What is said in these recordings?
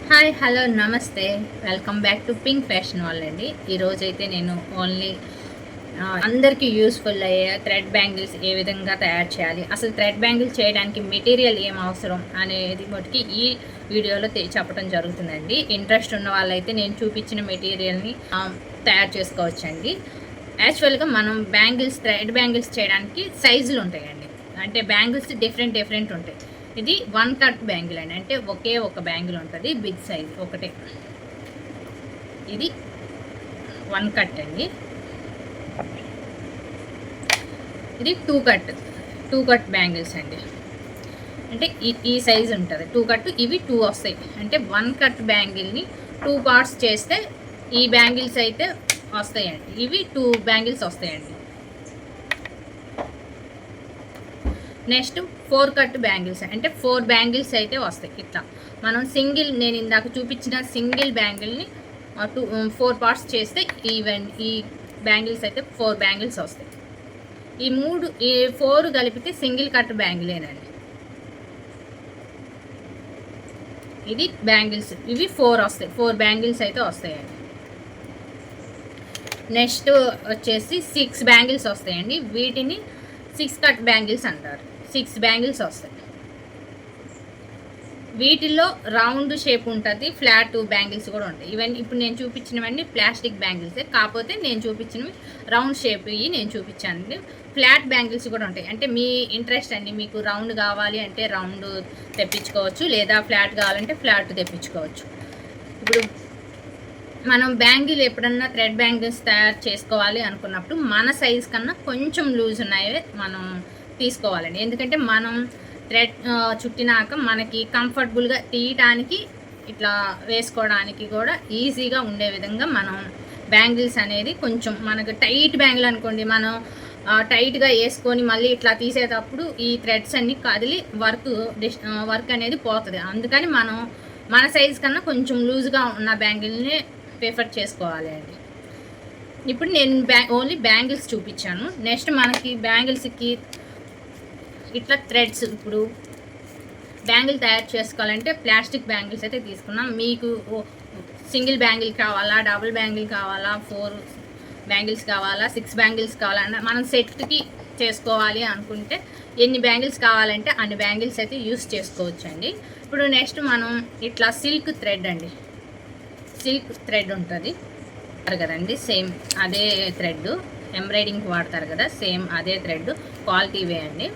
Hi hello నమస్తే. Welcome back to pink fashion వాళ్ళు అండి. ఈరోజైతే నేను ఓన్లీ అందరికీ యూస్ఫుల్ అయ్యే థ్రెడ్ బ్యాంగిల్స్ ఏ విధంగా తయారు చేయాలి, అసలు థ్రెడ్ బ్యాంగిల్స్ చేయడానికి మెటీరియల్ ఏం అవసరం అనేది మటుకి ఈ వీడియోలో చెప్పడం జరుగుతుందండి. ఇంట్రెస్ట్ ఉన్న వాళ్ళైతే నేను చూపించిన మెటీరియల్ని తయారు చేసుకోవచ్చండి. యాక్చువల్గా మనం థ్రెడ్ బ్యాంగిల్స్ చేయడానికి సైజులు ఉంటాయండి. అంటే బ్యాంగిల్స్ డిఫరెంట్ ఉంటాయి. ఇది 1 కట్ బ్యాంగిల్ అండి. అంటే ఒకే ఒక బ్యాంగిల్ ఉంటుంది, బిగ్ సైజ్ ఒకటే. ఇది 1 కట్ అండి. ఇది 2 కట్ బ్యాంగిల్స్ అండి. అంటే ఈ సైజ్ ఉంటుంది 2 కట్. ఇవి 2 వస్తాయి. అంటే 1 కట్ బ్యాంగిల్ని 2 పార్ట్స్ చేస్తే ఈ బ్యాంగిల్స్ అయితే వస్తాయండి. ఇవి 2 బ్యాంగిల్స్ వస్తాయండి. నెక్స్ట్ 4 కట్ బ్యాంగిల్స్ అంటే 4 బ్యాంగిల్స్ అయితే వస్తాయి. ఇట్లా మనం నేను ఇందాక చూపించిన సింగిల్ బ్యాంగిల్ని 4 పార్ట్స్ చేస్తే ఈ బ్యాంగిల్స్ అయితే 4 బ్యాంగిల్స్ వస్తాయి. ఈ 4 కలిపితే సింగిల్ కట్ బ్యాంగిలేనండి. ఇది బ్యాంగిల్స్, ఇవి 4 వస్తాయి. 4 బ్యాంగిల్స్ అయితే వస్తాయండి. నెక్స్ట్ వచ్చేసి 6 బ్యాంగిల్స్ వస్తాయండి. వీటిని 6 కట్ బ్యాంగిల్స్ అంటారు. 6 బ్యాంగిల్స్ వస్తాయి. వీటిల్లో రౌండ్ షేప్ ఉంటుంది, ఫ్లాట్ బ్యాంగిల్స్ కూడా ఉంటాయి. ఇవన్నీ ఇప్పుడు నేను చూపించినవన్నీ ప్లాస్టిక్ బ్యాంగిల్సే, కాకపోతే నేను చూపించినవి రౌండ్ షేప్ ఇవి నేను చూపించాను. ఫ్లాట్ బ్యాంగిల్స్ కూడా ఉంటాయి. అంటే మీ ఇంట్రెస్ట్ అండి, మీకు రౌండ్ కావాలి అంటే రౌండ్ తెప్పించుకోవచ్చు, లేదా ఫ్లాట్ కావాలంటే ఫ్లాట్ తెప్పించుకోవచ్చు. ఇప్పుడు మనం బ్యాంగిల్ ఎప్పుడన్నా థ్రెడ్ బ్యాంగిల్స్ తయారు చేసుకోవాలి అనుకున్నప్పుడు మన సైజ్ కన్నా కొంచెం లూజ్ ఉన్నాయే మనం తీసుకోవాలండి. ఎందుకంటే మనం థ్రెడ్ చుట్టినాక మనకి కంఫర్టబుల్గా తీయటానికి, ఇట్లా వేసుకోవడానికి కూడా ఈజీగా ఉండే విధంగా మనం బ్యాంగిల్స్ అనేది కొంచెం మనకు టైట్ బ్యాంగిల్ అనుకోండి, మనం టైట్గా వేసుకొని మళ్ళీ ఇట్లా తీసేటప్పుడు ఈ థ్రెడ్స్ అన్నీ కదిలి వర్క్ అనేది పోతుంది. అందుకని మనం మన సైజ్ కన్నా కొంచెం లూజ్గా ఉన్న బ్యాంగిల్ని ప్రిఫర్ చేసుకోవాలి అండి. ఇప్పుడు నేను ఓన్లీ బ్యాంగిల్స్ చూపించాను. నెక్స్ట్ మనకి బ్యాంగిల్స్కి ఇట్లా థ్రెడ్స్, ఇప్పుడు బ్యాంగిల్ తయారు చేసుకోవాలంటే ప్లాస్టిక్ బ్యాంగిల్స్ అయితే తీసుకున్నాం. మీకు సింగిల్ బ్యాంగిల్ కావాలా, డబుల్ బ్యాంగిల్ కావాలా, 4 బ్యాంగిల్స్ కావాలా, 6 బ్యాంగిల్స్ కావాలన్నా మనం సెట్కి చేసుకోవాలి అనుకుంటే ఎన్ని బ్యాంగిల్స్ కావాలంటే అన్ని బ్యాంగిల్స్ అయితే యూస్ చేసుకోవచ్చండి. ఇప్పుడు నెక్స్ట్ మనం ఇట్లా సిల్క్ థ్రెడ్ అండి, సిల్క్ థ్రెడ్ ఉంటుంది కదండి, సేమ్ అదే థ్రెడ్ ఎంబ్రాయిడింగ్కి వాడతారు కదా, సేమ్ అదే థ్రెడ్ క్వాలిటీ వే అండి.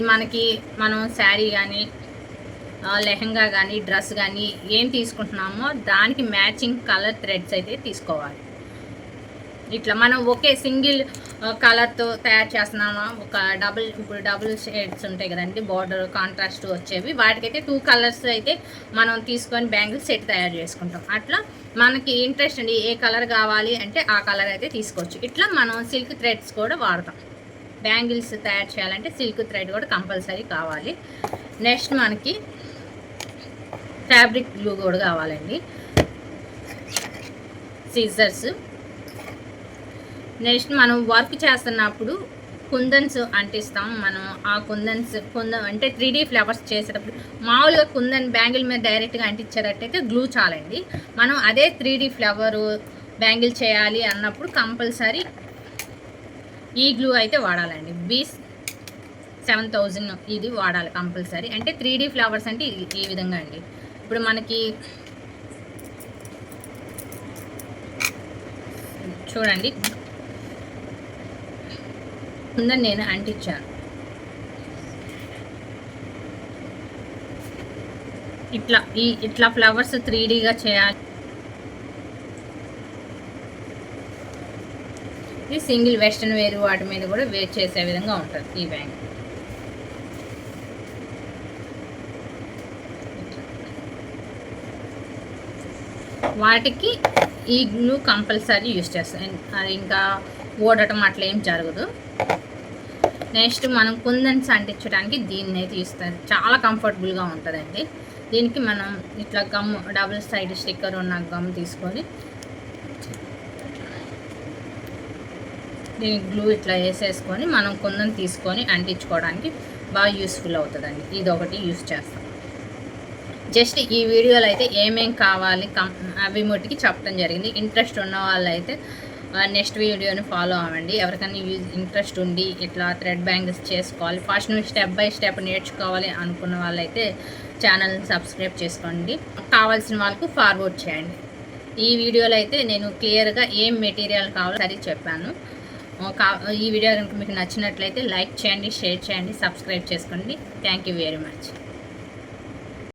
మనకి మనం శారీ కానీ లెహంగా కానీ డ్రెస్ కానీ ఏం తీసుకుంటున్నామో దానికి మ్యాచింగ్ కలర్ థ్రెడ్స్ అయితే తీసుకోవాలి. ఇట్లా మనం ఒకే సింగిల్ కలర్తో తయారు చేస్తున్నామా, ఇప్పుడు డబుల్ షేడ్స్ ఉంటాయి కదండి, బార్డర్ కాంట్రాస్ట్ వచ్చేవి, వాటికైతే 2 కలర్స్ అయితే మనం తీసుకొని బ్యాంగిల్ సెట్ తయారు చేసుకుంటాం. అట్లా మనకి ఇంట్రెస్ట్ అండి, ఏ కలర్ కావాలి అంటే ఆ కలర్ అయితే తీసుకోవచ్చు. ఇట్లా మనం సిల్క్ థ్రెడ్స్ కూడా వాడతాం. బ్యాంగిల్స్ తయారు చేయాలంటే సిల్క్ థ్రెడ్ కూడా కంపల్సరీ కావాలి. నెక్స్ట్ మనకి ఫ్యాబ్రిక్ గ్లూ కూడా కావాలండి, సీజర్స్. నెక్స్ట్ మనం వర్క్ చేస్తున్నప్పుడు కుందన్స్ అంటిస్తాం. మనం ఆ కుందన్ అంటే 3D ఫ్లవర్స్ చేసేటప్పుడు మామూలుగా కుందన్ బ్యాంగిల్ మీద డైరెక్ట్గా అంటించేటట్టయితే గ్లూ చాలండి. మనం అదే 3D ఫ్లవర్ బ్యాంగిల్ చేయాలి అన్నప్పుడు కంపల్సరీ ఈ గ్లూ అయితే వాడాలండి. B7000 ఇది వాడాలి కంపల్సరీ. అంటే 3D ఫ్లవర్స్ అంటే ఈ విధంగా అండి. ఇప్పుడు మనకి చూడండి, ఉందని నేను అంటించాను. ఇట్లా ఫ్లవర్స్ 3Dగా చేయాలి. ఇది సింగిల్ వెస్ట్రన్ వేర్ వాటి మీద కూడా వేర్ చేసే విధంగా ఉంటుంది ఈ బ్యాంగ్. వాటికి ఈ గ్లూ కంపల్సరీ యూస్ చేస్తాం. అది ఇంకా ఓడటం అట్లా ఏం జరగదు. నెక్స్ట్ మనం కుందన్స్ అంటించడానికి దీన్ని అయితే ఇస్తారు, చాలా కంఫర్టబుల్గా ఉంటుందండి. దీనికి మనం ఇట్లా గమ్, డబుల్ సైడ్ స్టిక్కర్ ఉన్న గమ్ తీసుకొని దీనికి గ్లూ ఇట్లా వేసేసుకొని మనం కుందన్ తీసుకొని అంటించుకోవడానికి బాగా యూస్ఫుల్ అవుతుందండి. ఇది ఒకటి యూస్ చేస్తాం. జస్ట్ ఈ వీడియోలో అయితే ఏమేం కావాలి అవి మట్టుకి చెప్పడం జరిగింది. ఇంట్రెస్ట్ ఉన్న వాళ్ళైతే నెక్స్ట్ వీడియోని ఫాలో అవ్వండి. ఎవరికైనా ఇంట్రెస్ట్ ఉండి ఇట్లా థ్రెడ్ బ్యాంగిల్స్ చేసుకోవాలి, ఫస్ట్ నువ్వు స్టెప్ బై స్టెప్ నేర్చుకోవాలి అనుకున్న వాళ్ళైతే ఛానల్ని సబ్స్క్రైబ్ చేసుకోండి. కావాల్సిన వాళ్ళకు ఫార్వర్డ్ చేయండి. ఈ వీడియోలో అయితే నేను క్లియర్గా ఏం మెటీరియల్ కావాలో సరి చెప్పాను. ఈ వీడియో కనుక మీకు నచ్చినట్లయితే లైక్ చేయండి, షేర్ చేయండి, సబ్స్క్రైబ్ చేసుకోండి. Thank you very much.